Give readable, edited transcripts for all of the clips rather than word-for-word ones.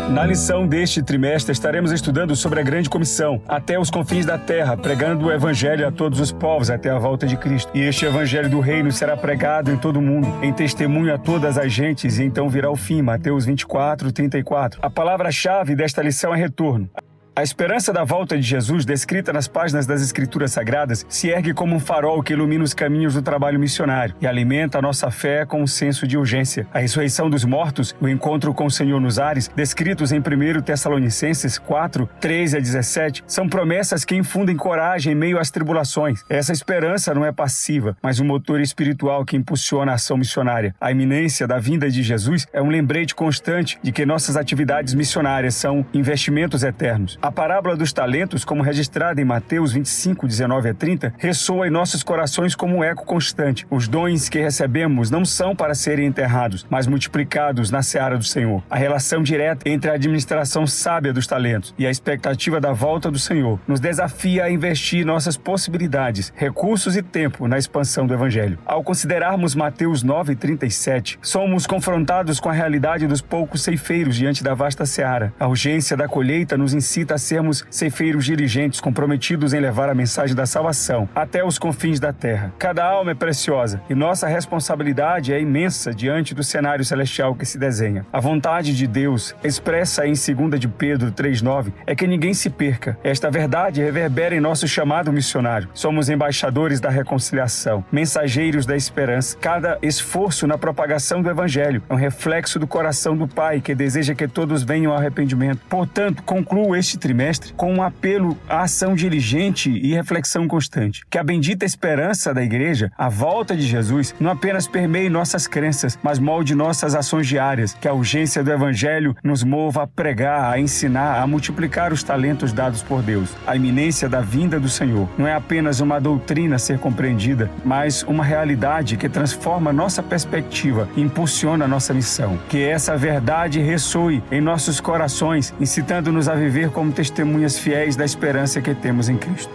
Na lição deste trimestre, estaremos estudando sobre a grande comissão, até os confins da terra, pregando o evangelho a todos os povos até a volta de Cristo. E este evangelho do reino será pregado em todo o mundo, em testemunho a todas as gentes, e então virá o fim. Mateus 24:34. A palavra-chave desta lição é retorno. A esperança da volta de Jesus, descrita nas páginas das Escrituras Sagradas, se ergue como um farol que ilumina os caminhos do trabalho missionário e alimenta a nossa fé com um senso de urgência. A ressurreição dos mortos, o encontro com o Senhor nos ares, descritos em 1 Tessalonicenses 4:13-17, são promessas que infundem coragem em meio às tribulações. Essa esperança não é passiva, mas um motor espiritual que impulsiona a ação missionária. A iminência da vinda de Jesus é um lembrete constante de que nossas atividades missionárias são investimentos eternos. A parábola dos talentos, como registrada em Mateus 25:19-30, ressoa em nossos corações como um eco constante. Os dons que recebemos não são para serem enterrados, mas multiplicados na seara do Senhor. A relação direta entre a administração sábia dos talentos e a expectativa da volta do Senhor nos desafia a investir nossas possibilidades, recursos e tempo na expansão do Evangelho. Ao considerarmos Mateus 9:37, somos confrontados com a realidade dos poucos ceifeiros diante da vasta seara. A urgência da colheita nos incita a sermos ceifeiros diligentes, comprometidos em levar a mensagem da salvação até os confins da terra. Cada alma é preciosa e nossa responsabilidade é imensa diante do cenário celestial que se desenha. A vontade de Deus, expressa em 2 de Pedro 3:9, é que ninguém se perca. Esta verdade reverbera em nosso chamado missionário. Somos embaixadores da reconciliação, mensageiros da esperança. Cada esforço na propagação do Evangelho é um reflexo do coração do Pai, que deseja que todos venham ao arrependimento. Portanto, concluo este trimestre com um apelo à ação diligente e reflexão constante. Que a bendita esperança da igreja, a volta de Jesus, não apenas permeie nossas crenças, mas molde nossas ações diárias. Que a urgência do Evangelho nos mova a pregar, a ensinar, a multiplicar os talentos dados por Deus. A iminência da vinda do Senhor não é apenas uma doutrina a ser compreendida, mas uma realidade que transforma nossa perspectiva e impulsiona nossa missão. Que essa verdade ressoe em nossos corações, incitando-nos a viver como testemunhas fiéis da esperança que temos em Cristo.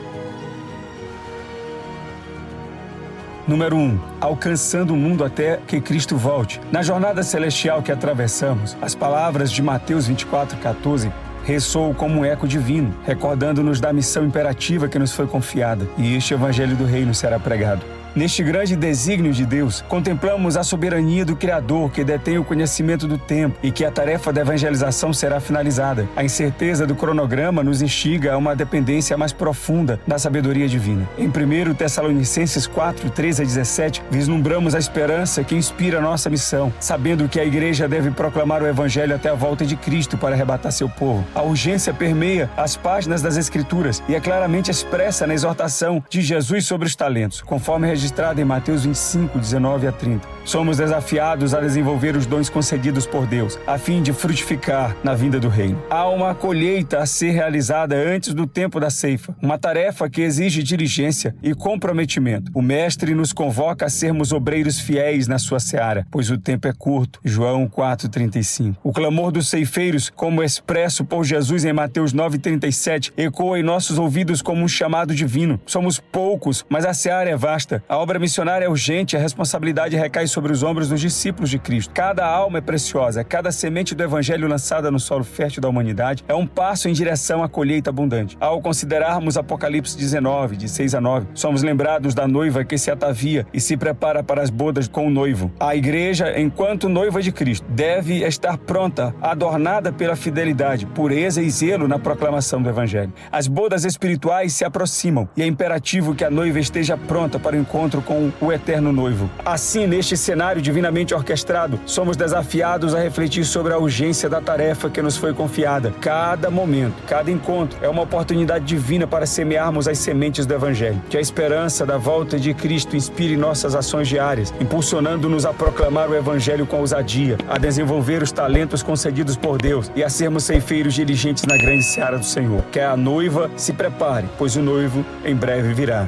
Número 1. Alcançando o mundo até que Cristo volte. Na jornada celestial que atravessamos, as palavras de Mateus 24:14 ressoam como um eco divino, recordando-nos da missão imperativa que nos foi confiada, e este evangelho do reino será pregado. Neste grande desígnio de Deus, contemplamos a soberania do Criador que detém o conhecimento do tempo e que a tarefa da evangelização será finalizada. A incerteza do cronograma nos instiga a uma dependência mais profunda da sabedoria divina. Em 1 Tessalonicenses 4:13-17, vislumbramos a esperança que inspira a nossa missão, sabendo que a igreja deve proclamar o evangelho até a volta de Cristo para arrebatar seu povo. A urgência permeia as páginas das Escrituras e é claramente expressa na exortação de Jesus sobre os talentos, conforme registrado em Mateus 25:19-30. Somos desafiados a desenvolver os dons concedidos por Deus, a fim de frutificar na vinda do reino. Há uma colheita a ser realizada antes do tempo da ceifa, uma tarefa que exige diligência e comprometimento. O Mestre nos convoca a sermos obreiros fiéis na sua seara, pois o tempo é curto. João 4:35. O clamor dos ceifeiros, como expresso por Jesus em Mateus 9:37, ecoa em nossos ouvidos como um chamado divino. Somos poucos, mas a seara é vasta. A obra missionária é urgente, a responsabilidade recai sobre os ombros dos discípulos de Cristo. Cada alma é preciosa, cada semente do Evangelho lançada no solo fértil da humanidade é um passo em direção à colheita abundante. Ao considerarmos Apocalipse 19, de 6-9, somos lembrados da noiva que se atavia e se prepara para as bodas com o noivo. A igreja, enquanto noiva de Cristo, deve estar pronta, adornada pela fidelidade, pureza e zelo na proclamação do Evangelho. As bodas espirituais se aproximam e é imperativo que a noiva esteja pronta para o encontro com o eterno noivo. Assim, neste cenário divinamente orquestrado, somos desafiados a refletir sobre a urgência da tarefa que nos foi confiada. Cada momento, cada encontro é uma oportunidade divina para semearmos as sementes do Evangelho. Que a esperança da volta de Cristo inspire nossas ações diárias, impulsionando-nos a proclamar o Evangelho com ousadia, a desenvolver os talentos concedidos por Deus e a sermos ceifeiros diligentes na grande seara do Senhor. Que a noiva se prepare, pois o noivo em breve virá.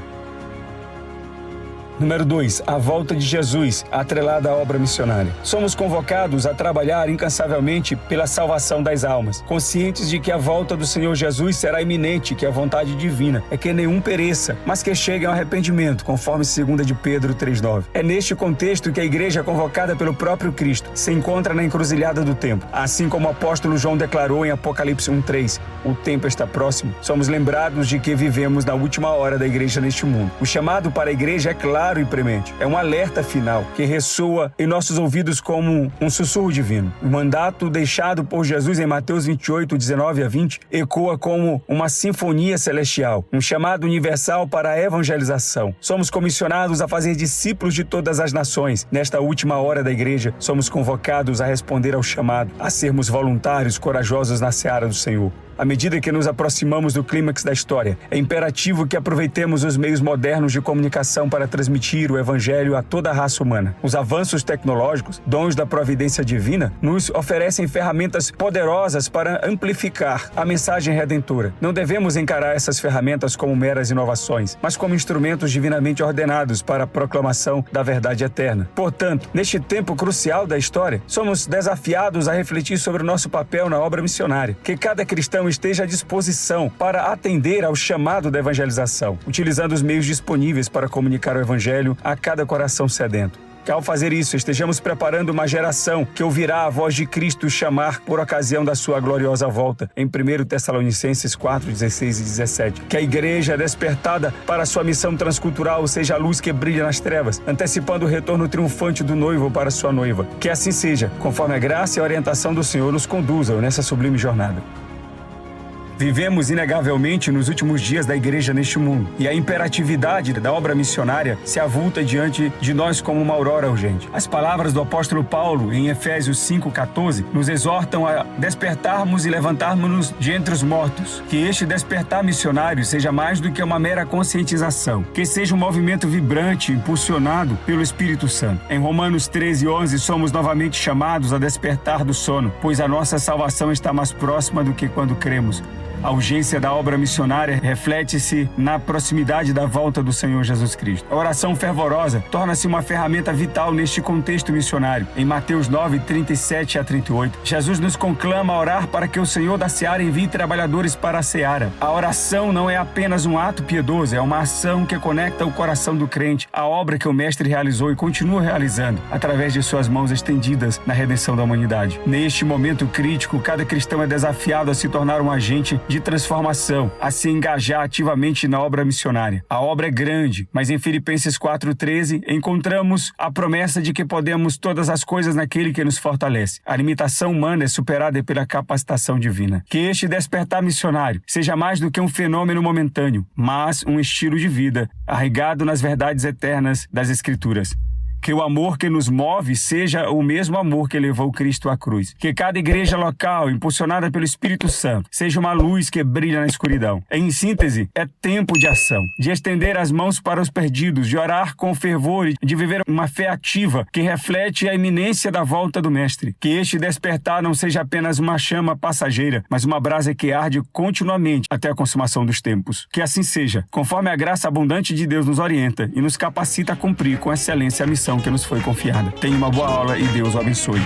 Número 2. A volta de Jesus, atrelada à obra missionária. Somos convocados a trabalhar incansavelmente pela salvação das almas, conscientes de que a volta do Senhor Jesus será iminente, que a vontade divina é que nenhum pereça, mas que chegue ao arrependimento, conforme 2 de Pedro 3,9. É neste contexto que a igreja convocada pelo próprio Cristo se encontra na encruzilhada do tempo. Assim como o apóstolo João declarou em Apocalipse 1,3, o tempo está próximo, somos lembrados de que vivemos na última hora da igreja neste mundo. O chamado para a igreja é claro e premente. É um alerta final que ressoa em nossos ouvidos como um sussurro divino. O mandato deixado por Jesus em Mateus 28, 19 a 20 ecoa como uma sinfonia celestial, um chamado universal para a evangelização. Somos comissionados a fazer discípulos de todas as nações. Nesta última hora da igreja, somos convocados a responder ao chamado, a sermos voluntários corajosos na seara do Senhor. À medida que nos aproximamos do clímax da história, é imperativo que aproveitemos os meios modernos de comunicação para transmitir o Evangelho a toda a raça humana. Os avanços tecnológicos, dons da providência divina, nos oferecem ferramentas poderosas para amplificar a mensagem redentora. Não devemos encarar essas ferramentas como meras inovações, mas como instrumentos divinamente ordenados para a proclamação da verdade eterna. Portanto, neste tempo crucial da história, somos desafiados a refletir sobre o nosso papel na obra missionária. Que cada cristão esteja à disposição para atender ao chamado da evangelização, utilizando os meios disponíveis para comunicar o Evangelho a cada coração sedento. Que ao fazer isso, estejamos preparando uma geração que ouvirá a voz de Cristo chamar por ocasião da sua gloriosa volta, em 1 Tessalonicenses 4, 16 e 17. Que a igreja despertada para a sua missão transcultural seja a luz que brilha nas trevas, antecipando o retorno triunfante do noivo para sua noiva. Que assim seja, conforme a graça e a orientação do Senhor nos conduzam nessa sublime jornada. Vivemos inegavelmente nos últimos dias da igreja neste mundo, e a imperatividade da obra missionária se avulta diante de nós como uma aurora urgente. As palavras do apóstolo Paulo em Efésios 5,14 nos exortam a despertarmos e levantarmos-nos de entre os mortos. Que este despertar missionário seja mais do que uma mera conscientização, que seja um movimento vibrante, impulsionado pelo Espírito Santo. Em Romanos 13:11 somos novamente chamados a despertar do sono, pois a nossa salvação está mais próxima do que quando cremos. A urgência da obra missionária reflete-se na proximidade da volta do Senhor Jesus Cristo. A oração fervorosa torna-se uma ferramenta vital neste contexto missionário. Em Mateus 9, 37 a 38, Jesus nos conclama a orar para que o Senhor da seara envie trabalhadores para a seara. A oração não é apenas um ato piedoso, é uma ação que conecta o coração do crente à obra que o Mestre realizou e continua realizando, através de suas mãos estendidas na redenção da humanidade. Neste momento crítico, cada cristão é desafiado a se tornar um agente de transformação, a se engajar ativamente na obra missionária. A obra é grande, mas em Filipenses 4:13 encontramos a promessa de que podemos todas as coisas naquele que nos fortalece. A limitação humana é superada pela capacitação divina. Que este despertar missionário seja mais do que um fenômeno momentâneo, mas um estilo de vida arraigado nas verdades eternas das Escrituras. Que o amor que nos move seja o mesmo amor que levou Cristo à cruz. Que cada igreja local, impulsionada pelo Espírito Santo, seja uma luz que brilha na escuridão. Em síntese, é tempo de ação, de estender as mãos para os perdidos, de orar com fervor e de viver uma fé ativa que reflete a iminência da volta do Mestre. Que este despertar não seja apenas uma chama passageira, mas uma brasa que arde continuamente até a consumação dos tempos. Que assim seja, conforme a graça abundante de Deus nos orienta e nos capacita a cumprir com excelência a missão que nos foi confiada. Tenha uma boa aula e Deus o abençoe.